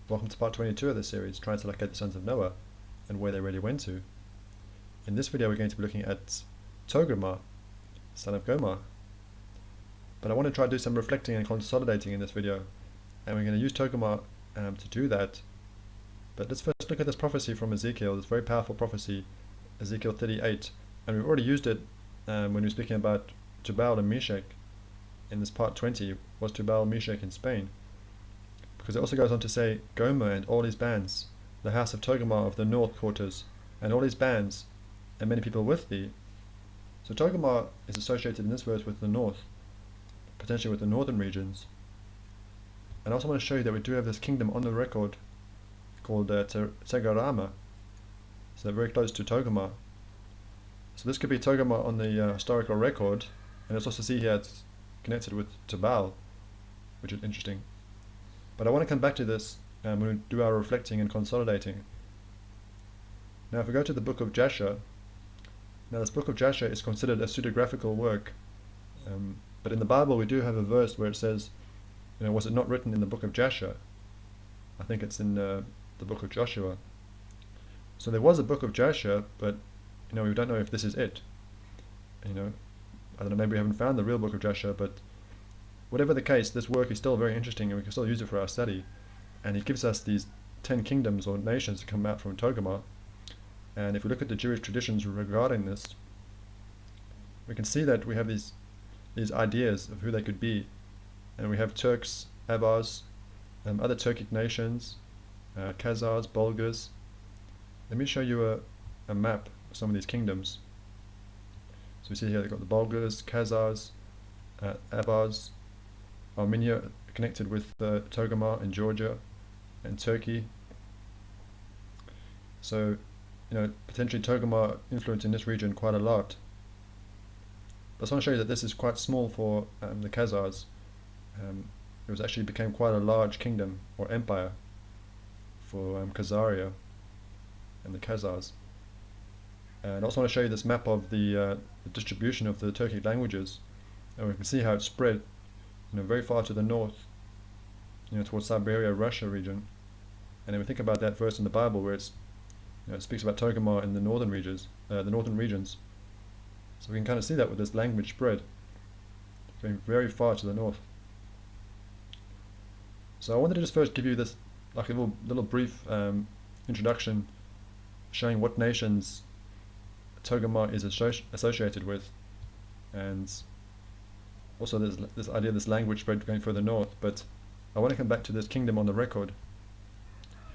Welcome to part 22 of this series, trying to locate the sons of Noah and where they really went to. In this video we're going to be looking at Togarmah, son of Gomer. But I want to try to do some reflecting and consolidating in this video, and we're going to use Togarmah to do that. But let's first look at this prophecy from Ezekiel, this very powerful prophecy, Ezekiel 38. And we've already used it when we were speaking about Tubal and Meshach in this part 20, was Tubal and Meshach in Spain. Because it also goes on to say, Gomer and all his bands, the house of Togarmah of the north quarters, and all his bands, and many people with thee. So Togarmah is associated in this verse with the north, potentially with the northern regions. And I also want to show you that we do have this kingdom on the record called Togarmah, so very close to Togarmah. So this could be Togarmah on the historical record, and let's also see here it's connected with Tubal, which is interesting. But I want to come back to this when we do our reflecting and consolidating. Now if we go to the book of Jasher, now this book of Jasher is considered a pseudographical work, but in the Bible we do have a verse where it says, was it not written in the book of Jasher? I think it's in the book of Joshua. So there was a book of Jasher, but we don't know if this is it. I don't know, maybe we haven't found the real book of Jasher, but whatever the case, this work is still very interesting and we can still use it for our study. And it gives us these 10 kingdoms or nations that come out from Togarmah. And if we look at the Jewish traditions regarding this, we can see that we have these ideas of who they could be. And we have Turks, Avars, other Turkic nations, Khazars, Bulgars. Let me show you a map of some of these kingdoms. So we see here they've got the Bulgars, Khazars, Avars, Armenia connected with Togarmah and Georgia and Turkey. So, potentially Togarmah influencing this region quite a lot. But I just want to show you that this is quite small for the Khazars. It actually became quite a large kingdom or empire for Khazaria and the Khazars. And I also want to show you this map of the distribution of the Turkic languages, and we can see how it spread very far to the north, towards Siberia, Russia region. And then we think about that verse in the Bible where it's, it speaks about Togarmah in the northern regions, So we can kind of see that with this language spread, going very far to the north. So I wanted to just first give you this, like a little brief introduction, showing what nations Togarmah is associated with, and also there's this idea of this language spread going further north. But I want to come back to this kingdom on the record,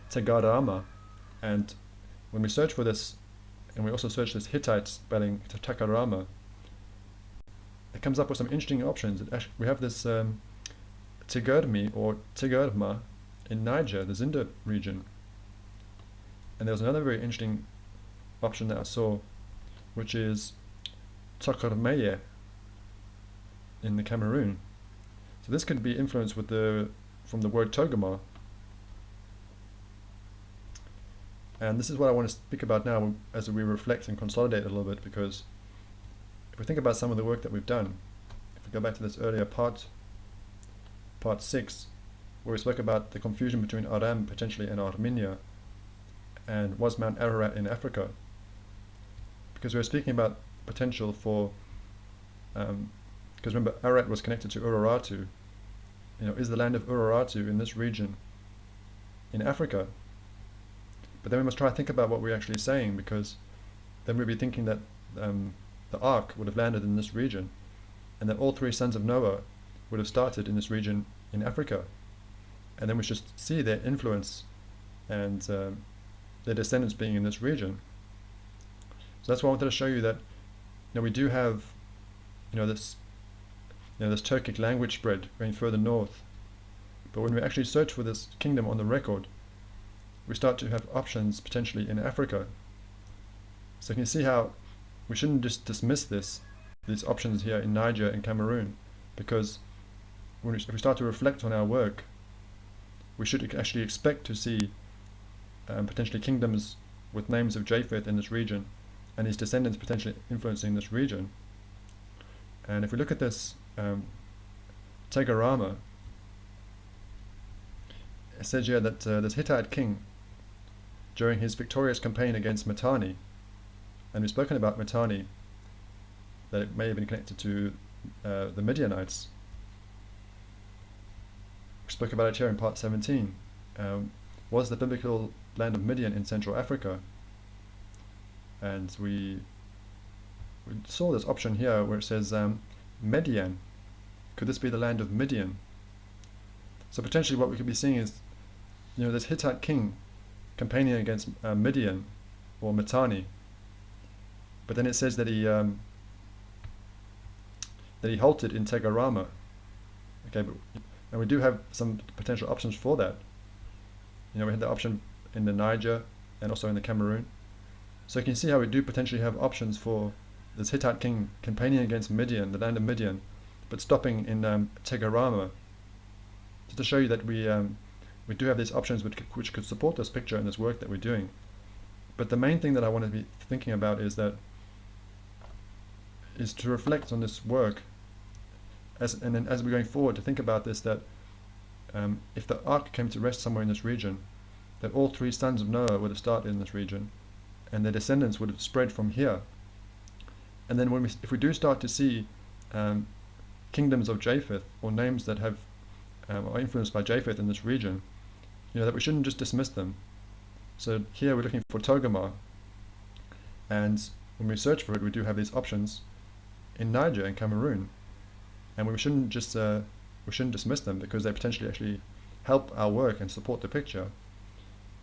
Togarmah. And when we search for this, and we also search this Hittite spelling, Togarmah, it comes up with some interesting options. We have this Tigurmi or Tigurmah in Niger, the Zinda region. And there's another very interesting option that I saw, which is Togarmeye in the Cameroon. So this could be influenced from the word Togarmah. And this is what I want to speak about now as we reflect and consolidate a little bit, because if we think about some of the work that we've done, if we go back to this earlier part 6, where we spoke about the confusion between Aram potentially and Armenia, and was Mount Ararat in Africa, because we were speaking about potential for because remember, Ararat was connected to Urartu. Is the land of Urartu in this region in Africa? But then we must try to think about what we're actually saying, because then we'd be thinking that the ark would have landed in this region, and that all three sons of Noah would have started in this region in Africa. And then we should see their influence and their descendants being in this region. So that's why I wanted to show you that we do have this Turkic language spread going further north. But when we actually search for this kingdom on the record, we start to have options potentially in Africa. So you can see how we shouldn't just dismiss these options here in Niger and Cameroon, because if we start to reflect on our work, we should actually expect to see potentially kingdoms with names of Japheth in this region, and his descendants potentially influencing this region. And if we look at this Togarmah, it says here that this Hittite king, during his victorious campaign against Mitanni, and we've spoken about Mitanni, that it may have been connected to the Midianites. We spoke about it here in part 17. Was the biblical land of Midian in Central Africa? And we saw this option here where it says Median. Could this be the land of Midian? So potentially what we could be seeing is, this Hittite king campaigning against Midian or Mitanni, but then it says that he halted in Tegarama. Okay, and we do have some potential options for that. We had the option in the Niger and also in the Cameroon. So you can see how we do potentially have options for this Hittite king campaigning against Midian, the land of Midian, but stopping in Tegarama. Just to show you that we do have these options which could support this picture and this work that we're doing. But the main thing that I want to be thinking about is to reflect on this work, and then as we're going forward to think about this, that if the ark came to rest somewhere in this region, that all three sons of Noah would have started in this region, and their descendants would have spread from here. And then if we do start to see kingdoms of Japheth, or names that are influenced by Japheth in this region, that we shouldn't just dismiss them. So here we're looking for Togarmah, and when we search for it, we do have these options in Niger and Cameroon, and we shouldn't dismiss them, because they potentially actually help our work and support the picture.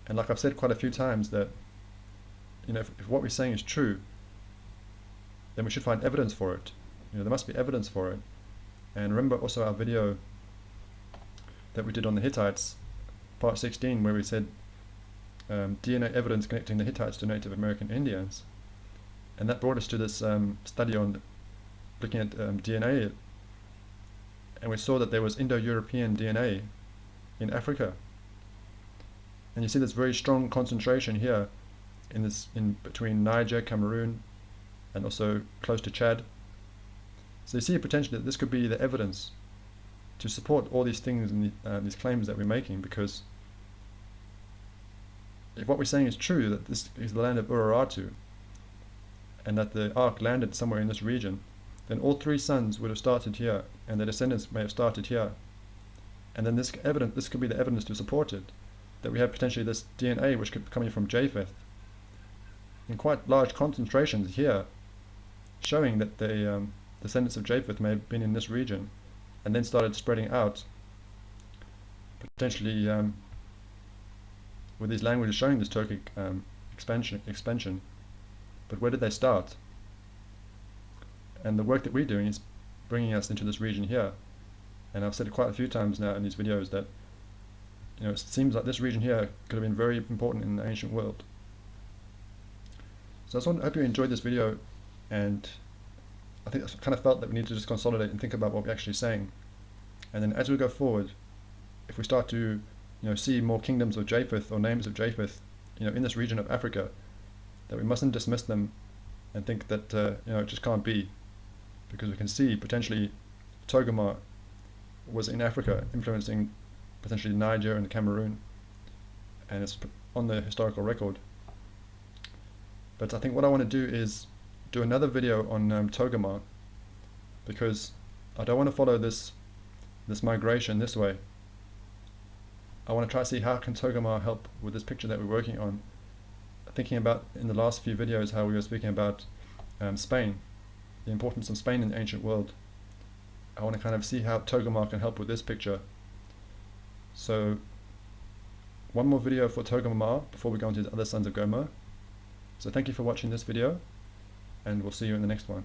And like I've said quite a few times, that if what we're saying is true, then we should find evidence for it. There must be evidence for it. And remember also our video that we did on the Hittites, part 16, where we said DNA evidence connecting the Hittites to Native American Indians, and that brought us to this study on looking at DNA, and we saw that there was Indo-European DNA in Africa. And you see this very strong concentration here in between Niger, Cameroon, and also close to Chad. So you see potentially that this could be the evidence to support all these things and these claims that we're making, because if what we're saying is true, that this is the land of Urartu, and that the ark landed somewhere in this region, then all three sons would have started here, and their descendants may have started here. And then this could be the evidence to support it, that we have potentially this DNA which could be coming from Japheth in quite large concentrations here, showing that the descendants of Japheth may have been in this region and then started spreading out, potentially with these languages showing this Turkic expansion. But where did they start? And the work that we're doing is bringing us into this region here. And I've said it quite a few times now in these videos that it seems like this region here could have been very important in the ancient world. So I hope you enjoyed this video, and I think I kind of felt that we need to just consolidate and think about what we're actually saying. And then as we go forward, if we start to see more kingdoms of Japheth or names of Japheth in this region of Africa, that we mustn't dismiss them and think that it just can't be, because we can see potentially Togarmah was in Africa, influencing potentially Niger and Cameroon, and it's on the historical record. But I think what I want to do is do another video on Togarmah, because I don't want to follow this migration this way. I want to try to see how can Togarmah help with this picture that we're working on. Thinking about in the last few videos how we were speaking about Spain, the importance of Spain in the ancient world. I want to kind of see how Togarmah can help with this picture. So one more video for Togarmah before we go into the other sons of Gomer. So thank you for watching this video, and we'll see you in the next one.